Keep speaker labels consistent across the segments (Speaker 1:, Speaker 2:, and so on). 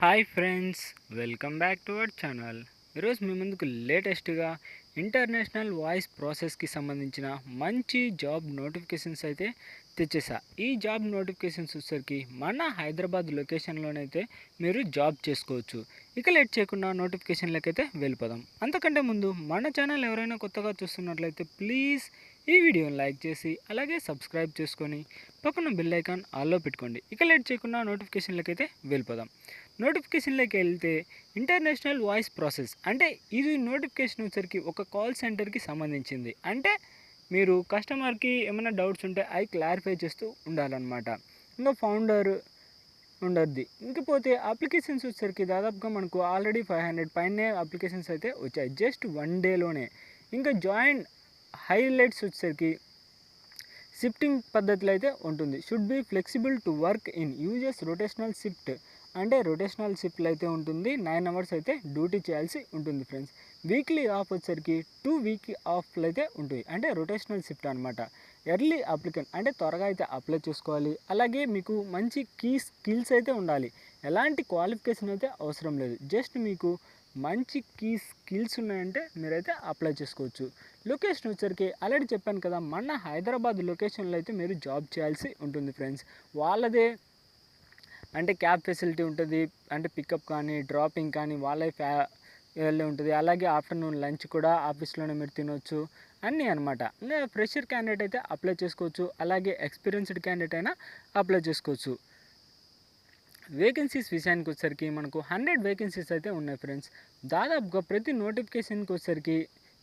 Speaker 1: Hi friends, welcome back to our channel. ఈరోజు మీ ముందుకు లేటెస్ట్గా ఇంటర్నేషనల్ వాయిస్ ప్రాసెస్కి సంబంధించిన మంచి జాబ్ నోటిఫికేషన్స్ అయితే తెచ్చేసా. ఈ జాబ్ నోటిఫికేషన్స్ వచ్చేసరికి మన హైదరాబాద్ లొకేషన్లోనైతే మీరు జాబ్ చేసుకోవచ్చు. ఇక లేట్ చేయకుండా నోటిఫికేషన్లకైతే వెళ్ళిపోదాం. అంతకంటే ముందు మన ఛానల్ ఎవరైనా కొత్తగా చూస్తున్నట్లయితే ప్లీజ్ ఈ వీడియోని లైక్ చేసి అలాగే సబ్స్క్రైబ్ చేసుకొని పక్కన బెల్ ఐకాన్ ఆల్లో పెట్టుకోండి. ఇక లేట్ చేయకుండా నోటిఫికేషన్లకైతే వెళ్ళిపోదాం. నోటిఫికేషన్లోకి వెళ్తే ఇంటర్నేషనల్ వాయిస్ ప్రాసెస్ అంటే ఇది నోటిఫికేషన్ వచ్చరికి ఒక కాల్ సెంటర్కి సంబంధించింది. అంటే మీరు కస్టమర్కి ఏమైనా డౌట్స్ ఉంటే అవి క్లారిఫై చేస్తూ ఉండాలన్నమాట. ఇంకా ఫౌండర్ ఉండద్ది. ఇంకపోతే అప్లికేషన్స్ వచ్చరికి దాదాపుగా మనకు ఆల్రెడీ 500 పైనే అప్లికేషన్స్ అయితే వచ్చాయి జస్ట్ వన్ డేలోనే. ఇంకా జాయిన్ హైలైట్స్ వచ్చేసరికి షిఫ్టింగ్ పద్ధతిలో అయితే ఉంటుంది. Should be flexible to work in uses rotational shift. అంటే రొటేషనల్ షిఫ్ట్లు అయితే ఉంటుంది. 9 అవర్స్ అయితే డ్యూటీ చేయాల్సి ఉంటుంది ఫ్రెండ్స్. వీక్లీ ఆఫ్ వచ్చరికి 2 వీక్ ఆఫ్లు అయితే ఉంటుంది. అంటే రొటేషనల్ షిఫ్ట్ అనమాట. ఎర్లీ అప్లికెంట్ అంటే త్వరగా అయితే అప్లై చేసుకోవాలి. అలాగే మీకు మంచి కీ స్కిల్స్ అయితే ఉండాలి. ఎలాంటి క్వాలిఫికేషన్ అయితే అవసరం లేదు. జస్ట్ మీకు మంచి కీ స్కిల్స్ ఉన్నాయంటే మీరైతే అప్లై చేసుకోవచ్చు. లొకేషన్ వచ్చరికి ఆల్రెడీ చెప్పాను కదా, మన హైదరాబాద్ లొకేషన్లో అయితే మీరు జాబ్ చేయాల్సి ఉంటుంది ఫ్రెండ్స్. వాళ్ళదే అంటే క్యాబ్ ఫెసిలిటీ ఉంటుంది. అంటే పికప్ కానీ డ్రాపింగ్ కానీ వాళ్ళే వెళ్ళి ఉంటుంది. అలాగే ఆఫ్టర్నూన్ లంచ్ కూడా ఆఫీస్లోనే మీరు తినవచ్చు అన్నీ అనమాట. ఇంకా ఫ్రెషర్ క్యాండిడేట్ అయితే అప్లై చేసుకోవచ్చు. అలాగే ఎక్స్పీరియన్స్డ్ క్యాండిడేట్ అయినా అప్లై చేసుకోవచ్చు. వేకెన్సీస్ విషయానికి వచ్చేసరికి మనకు 100 వేకెన్సీస్ అయితే ఉన్నాయి ఫ్రెండ్స్. దాదాపుగా ప్రతి నోటిఫికేషన్కి వచ్చేసరికి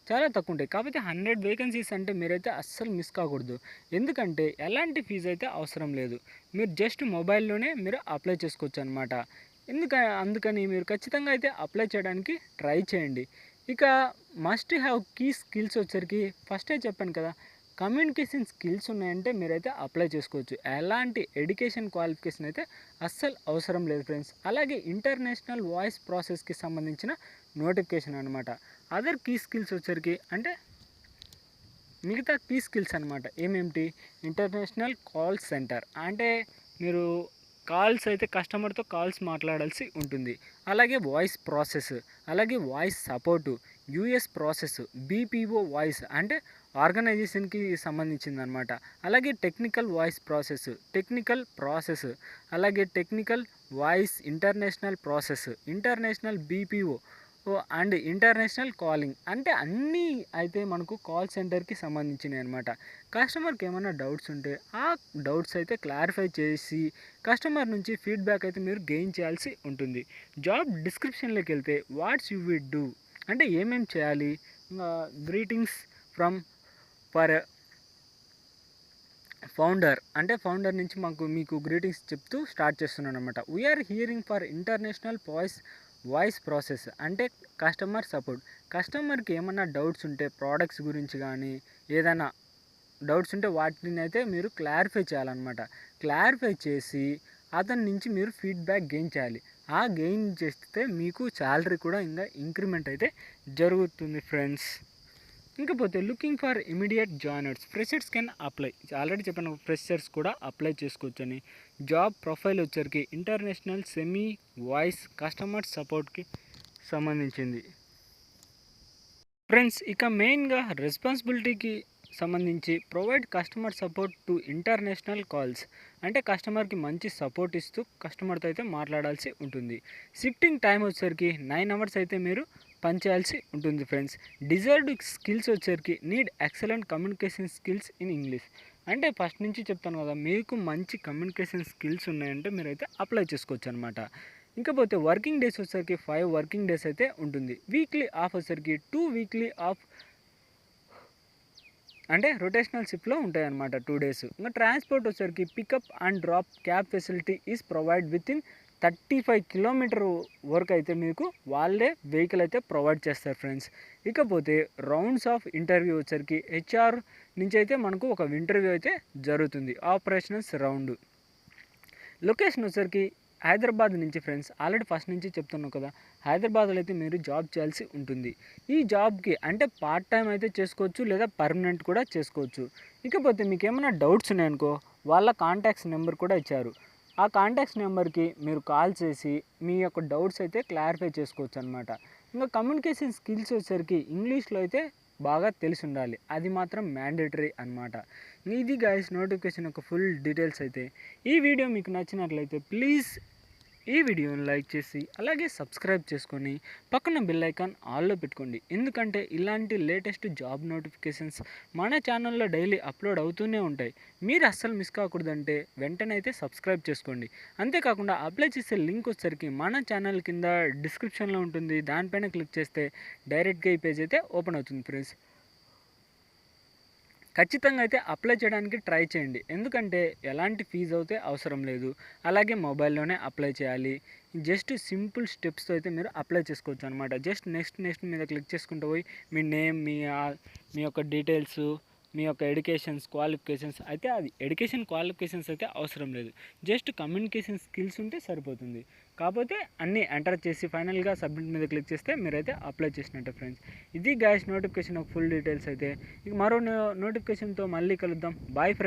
Speaker 1: చాలా తక్కువ ఉంటాయి. కాకపోతే 100 వేకెన్సీస్ అంటే మీరైతే అస్సలు మిస్ కాకూడదు. ఎందుకంటే ఎలాంటి ఫీజు అయితే అవసరం లేదు. మీరు జస్ట్ మొబైల్లోనే మీరు అప్లై చేసుకోవచ్చు అనమాట. అందుకని మీరు ఖచ్చితంగా అయితే అప్లై చేయడానికి ట్రై చేయండి. ఇక మస్ట్ హ్యావ్ కీ స్కిల్స్ వచ్చరికి ఫస్టే చెప్పాను కదా, కమ్యూనికేషన్ స్కిల్స్ ఉన్నాయంటే మీరైతే అప్లై చేసుకోవచ్చు. ఎలాంటి ఎడ్యుకేషన్ క్వాలిఫికేషన్ అయితే అస్సలు అవసరం లేదు ఫ్రెండ్స్. అలాగే ఇంటర్నేషనల్ వాయిస్ ప్రాసెస్కి సంబంధించిన నోటిఫికేషన్ అనమాట. అదర్ కీ స్కిల్స్ వచ్చరికి అంటే మిగతా కీ స్కిల్స్ అనమాట. ఏమేమిటి? ఇంటర్నేషనల్ కాల్ సెంటర్ అంటే మీరు కాల్స్ అయితే కస్టమర్తో కాల్స్ మాట్లాడాల్సి ఉంటుంది. అలాగే వాయిస్ ప్రాసెస్, అలాగే voice support, US process, BPO voice అంటే ఆర్గనైజేషన్కి సంబంధించిందనమాట. అలాగే టెక్నికల్ వాయిస్ ప్రాసెస్, అలాగే technical voice international process, international BPO and international calling అంటే అన్నీ అయితే మనకు కాల్ సెంటర్కి సంబంధించినవి అనమాట. కస్టమర్కి ఏమైనా డౌట్స్ ఉంటే ఆ డౌట్స్ అయితే క్లారిఫై చేసి కస్టమర్ నుంచి ఫీడ్బ్యాక్ అయితే మీరు గెయిన్ చేయాల్సి ఉంటుంది. జాబ్ డిస్క్రిప్షన్లోకి వెళ్తే వాట్స్ యూ విడ్ డూ అంటే ఏమేమి చేయాలి. గ్రీటింగ్స్ ఫ్రమ్ ఫర్ ఫౌండర్ అంటే ఫౌండర్ నుంచి మీకు గ్రీటింగ్స్ చెప్తూ స్టార్ట్ చేస్తున్నాను అనమాట. We are hiring for international voice process అంటే కస్టమర్ సపోర్ట్. కస్టమర్కి ఏమన్నా డౌట్స్ ఉంటే ప్రోడక్ట్స్ గురించి కానీ ఏదైనా డౌట్స్ ఉంటే వాటిని అయితే మీరు క్లారిఫై చేయాలన్నమాట. క్లారిఫై చేసి అతని నుంచి మీరు ఫీడ్బ్యాక్ గెయిన్ చేయాలి. ఆ గెయిన్ చేస్తే మీకు శాలరీ కూడా ఇంకా ఇంక్రిమెంట్ అయితే జరుగుతుంది ఫ్రెండ్స్. ఇంకపోతే looking for immediate joiners, freshers can apply. Already చెప్పాను ఫ్రెషర్స్ కూడా అప్లై చేసుకోవచ్చు అని. జాబ్ ప్రొఫైల్ వచ్చరికి ఇంటర్నేషనల్ సెమీ వాయిస్ కస్టమర్ సపోర్ట్కి సంబంధించింది ఫ్రెండ్స్. ఇక మెయిన్గా రెస్పాన్సిబిలిటీకి సంబంధించి provide customer support to international calls అంటే కస్టమర్కి మంచి సపోర్ట్ ఇస్తూ కస్టమర్తో అయితే మాట్లాడాల్సి ఉంటుంది. షిఫ్టింగ్ టైం వచ్చేసరికి 9 అవర్స్ అయితే మీరు పనిచేయాల్సి ఉంటుంది ఫ్రెండ్స్. డిజైర్డ్ స్కిల్స్ వచ్చేసరికి need excellent communication skills in English అంటే ఫస్ట్ నుంచి చెప్తాను కదా, మీకు మంచి కమ్యూనికేషన్ స్కిల్స్ ఉన్నాయంటే మీరైతే అప్లై చేసుకోవచ్చు అనమాట. ఇంకపోతే వర్కింగ్ డేస్ వచ్చేసరికి 5 వర్కింగ్ డేస్ అయితే ఉంటుంది. వీక్లీ ఆఫ్ వచ్చేసరికి 2 వీక్లీ ఆఫ్ అంటే రొటేషనల్ షిఫ్ట్లో ఉంటాయి అన్నమాట 2 డేస్. ఇంకా ట్రాన్స్పోర్ట్ వచ్చేసరికి pickup and drop cab facility is provide within 35 kilometer వరకు అయితే మీకు వాళ్ళే వెహికల్ అయితే ప్రొవైడ్ చేస్తారు ఫ్రెండ్స్. ఇకపోతే రౌండ్స్ ఆఫ్ ఇంటర్వ్యూ వచ్చరికి హెచ్ఆర్ నుంచి అయితే మనకు ఒక ఇంటర్వ్యూ అయితే జరుగుతుంది. ఆపరేషనల్స్ రౌండ్. లొకేషన్ వచ్చరికి హైదరాబాద్ నుంచి ఫ్రెండ్స్. ఆల్రెడీ ఫస్ట్ నుంచి చెప్తున్నాను కదా, హైదరాబాద్లో అయితే మీరు జాబ్ చేయాల్సి ఉంటుంది. ఈ జాబ్కి అంటే పార్ట్ టైం అయితే చేసుకోవచ్చు లేదా పర్మనెంట్ కూడా చేసుకోవచ్చు. ఇకపోతే మీకు ఏమైనా డౌట్స్ ఉన్నాయనుకో వాళ్ళ కాంటాక్ట్స్ నెంబర్ కూడా ఇచ్చారు. ఆ కాంటాక్ట్స్ నెంబర్కి మీరు కాల్ చేసి మీ యొక్క డౌట్స్ అయితే క్లారిఫై చేసుకోవచ్చు అనమాట. ఇంకా కమ్యూనికేషన్ స్కిల్స్ వచ్చేసరికి ఇంగ్లీష్లో అయితే బాగా తెలిసి ఉండాలి, అది మాత్రం మ్యాండేటరీ అనమాట. ఇది గైస్ నోటిఫికేషన్ యొక్క ఫుల్ డీటెయిల్స్ అయితే. ఈ వీడియో మీకు నచ్చినట్లయితే ప్లీజ్ ఈ వీడియోని లైక్ చేసి అలాగే సబ్స్క్రైబ్ చేసుకొని పక్కన బెల్ ఐకాన్ ఆల్లో పెట్టుకోండి. ఎందుకంటే ఇలాంటి లేటెస్ట్ జాబ్ నోటిఫికేషన్స్ మన ఛానల్లో డైలీ అప్లోడ్ అవుతూనే ఉంటాయి. మీరు అస్సలు మిస్ కాకూడదంటే వెంటనే అయితే సబ్స్క్రైబ్ చేసుకోండి. అంతేకాకుండా అప్లై చేసే లింక్ వచ్చేసరికి మన ఛానల్ కింద డిస్క్రిప్షన్లో ఉంటుంది, దానిపైన క్లిక్ చేస్తే డైరెక్ట్గా ఈ పేజ్ అయితే ఓపెన్ అవుతుంది ఫ్రెండ్స్. ఖచ్చితంగా అయితే అప్లై చేయడానికి ట్రై చేయండి, ఎందుకంటే ఎలాంటి ఫీజు అయితే అవసరం లేదు. అలాగే మొబైల్లోనే అప్లై చేయాలి. జస్ట్ సింపుల్ స్టెప్స్తో అయితే మీరు అప్లై చేసుకోవచ్చు అనమాట. జస్ట్ నెక్స్ట్ మీద క్లిక్ చేసుకుంటూ పోయి మీ నేమ్, మీ యొక్క డీటెయిల్స్, మీ యొక్క ఎడ్యుకేషన్స్ క్వాలిఫికేషన్స్ అయితే, అది ఎడ్యుకేషన్ క్వాలిఫికేషన్స్ అయితే అవసరం లేదు, జస్ట్ కమ్యూనికేషన్ స్కిల్స్ ఉంటే సరిపోతుంది. కాకపోతే అన్నీ ఎంటర్ చేసి ఫైనల్గా సబ్మిట్ మీద క్లిక్ చేస్తే మీరైతే అప్లై చేసినట్టే ఫ్రెండ్స్. ఇది గైస్ నోటిఫికేషన్ ఒక ఫుల్ డీటెయిల్స్ అయితే. ఇక మరో నోటిఫికేషన్తో మళ్ళీ కలుద్దాం. Bye friends.